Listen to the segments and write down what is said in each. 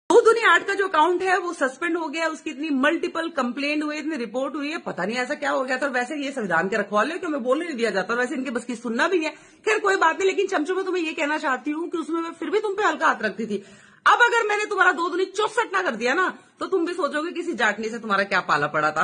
दो दुनिया 8 का जो अकाउंट है वो सस्पेंड हो गया, उसकी इतनी मल्टीपल कंप्लेंट हुई, इतनी रिपोर्ट हुई है, पता नहीं ऐसा क्या हो गया था। और वैसे ये संविधान के रखवाले हो, क्यों मैं बोलने नहीं दिया जाता, और वैसे इनके बस की सुनना भी नहीं है। खैर कोई बात नहीं, लेकिन चमचो मैं तुम्हें ये कहना चाहती हूँ कि उसमें मैं फिर भी तुम पे हल्का हाथ रखती थी। अब अगर मैंने तुम्हारा 2 दूनी 64 ना कर दिया ना, तो तुम भी सोचोगे किसी जाटनी से तुम्हारा क्या पाला पड़ा था।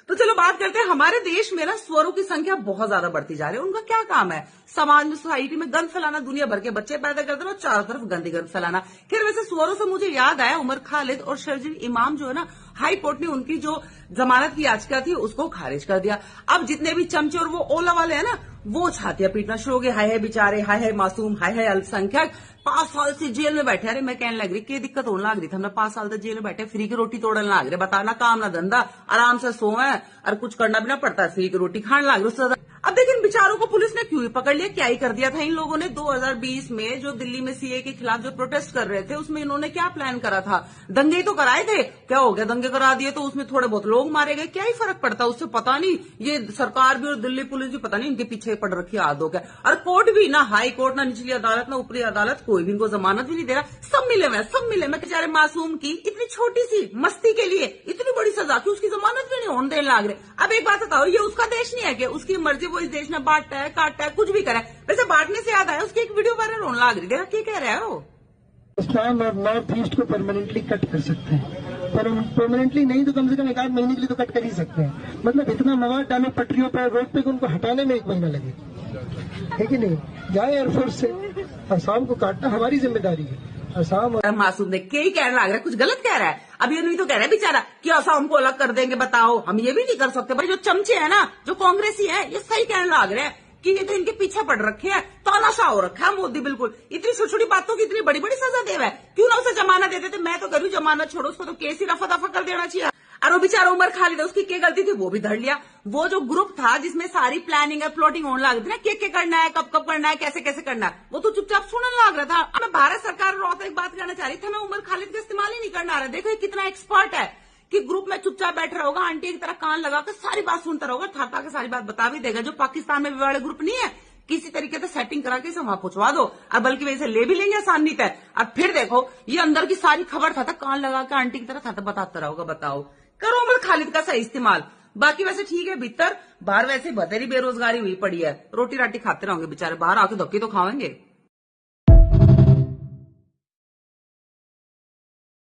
तो चलो बात करते हैं। हमारे देश में ना स्वरों की संख्या बहुत ज्यादा बढ़ती जा रही है। उनका क्या काम है? समाज में, सोसाइटी में गंद फैलाना, दुनिया भर के बच्चे पैदा करते हैं और चारों तरफ गंदी गंद फैलाना। खैर वैसे स्वरों से मुझे याद आया, उमर खालिद और शर्जील इमाम जो है ना, हाई कोर्ट ने उनकी जो जमानत की याचिका थी उसको खारिज कर दिया। अब जितने भी चमचे और वो ओला वाले हैं ना, वो छातियां पीटना शुरू हो गए। हाय हाय बेचारे, हाय हाय मासूम, हाय हाय अल्पसंख्यक, 5 साल से जेल में बैठे। अरे मैं कहने लग रही कि दिक्कत होने लग रही थी, हमने 5 साल तक जेल में बैठे, फ्री की रोटी तोड़ने लग रहे, बताना काम ना धंधा, आराम से सोए और कुछ करना भी ना पड़ता है, फ्री की रोटी खाने लग रहे। अब देखिए इन बेचारों को पुलिस ने क्यों ही पकड़ लिया, क्या ही कर दिया था इन लोगों ने। 2020 में जो दिल्ली में सीए के खिलाफ जो प्रोटेस्ट कर रहे थे, उसमें इन्होंने क्या प्लान करा था? दंगे ही तो कराए थे। क्या हो गया? दंगे करा दिए तो उसमें थोड़े बहुत लोग मारे गए, क्या ही फर्क पड़ता उससे? पता नहीं ये सरकार भी और दिल्ली पुलिस भी पता नहीं इनके पीछे पड़ रखी है आदों क्या। और कोर्ट भी ना, हाई कोर्ट ना निचली अदालत ना ऊपरी अदालत, कोई भी इनको जमानत भी नहीं दे रहा। सब मिले मैं बेचारे मासूम की इतनी छोटी सी मस्ती के लिए इतनी बड़ी सजा की उसकी जमानत भी नहीं होने देने लग रहे। अब एक बात बताओ, ये उसका देश नहीं है कि उसकी मर्जी वो इस देश में बांटता है, काटता है, कुछ भी करे। वैसे बांटने से याद आया, उसकी एक वीडियो वायरल होने लग रही, देखा क्या कह रहा है वो? पाकिस्तान और नॉर्थ ईस्ट को परमानेंटली कट कर सकते हैं, पर परमानेंटली नहीं तो कम से कम 1 महीने के लिए तो कट कर ही सकते हैं। मतलब इतना मवाद डाले पटरियों पर, रोड पे, उनको हटाने में 1 महीना लगे, है कि नहीं? जाए एयरफोर्स से, असम को काटना हमारी जिम्मेदारी है। असम और मासूम ने क्या ही कहने लग रहा है, कुछ गलत कह रहा है। अब ये नहीं तो कह रहा है बेचारा कि असम को अलग कर देंगे, बताओ हम ये भी नहीं कर सकते। भाई जो चमचे है ना, जो कांग्रेसी है, ये सही कहने लग रहे हैं कि ये तो इनके पीछे पड़ रखे हैं, तानाशाह हो रखा है मोदी। बिल्कुल इतनी छोटी छोटी बातों की इतनी बड़ी बड़ी सजा दे रहा है, क्यों ना उसे जमानत देते थे? मैं तो करूँ जमानत छोड़ो, उसको तो केस ही रफा दफा कर देना चाहिए। और वो बेचारा उमर खालिद है, उसकी क्या गलती थी? वो भी धर लिया। वो जो ग्रुप था जिसमें सारी प्लानिंग है, प्लॉटिंग होने लग रही थी ना, क्या करना है, कब कब करना है, कैसे कैसे करना है, वो तो चुपचाप सुनने लग रहा था। मैं भारत सरकार और एक बात कहना चाह रही थी, मैं उमर खालिद का इस्तेमाल ही नहीं करना आ रहा। देखो ये कितना एक्सपर्ट है कि ग्रुप में चुपचाप बैठ रहा होगा, आंटी की तरह कान लगाकर सारी बात सुनता रहोगा, थाता के सारी बात बता भी देगा। जो पाकिस्तान में भी वाले ग्रुप नहीं है, किसी तरीके से सेटिंग करा के इसे वहां पहुंचवा दो, और बल्कि वे इसे ले भी लेंगे आसानी तय। और फिर देखो ये अंदर की सारी खबर था कान लगा के आंटी की तरह था बताता रहोगा। बताओ, करो उमर खालिद का सही इस्तेमाल। बाकी वैसे ठीक है, भीतर बाहर वैसे बतेरी बेरोजगारी हुई पड़ी है, रोटी राटी खाते रहोगे बेचारे, बाहर आके धक्के तो खाएंगे।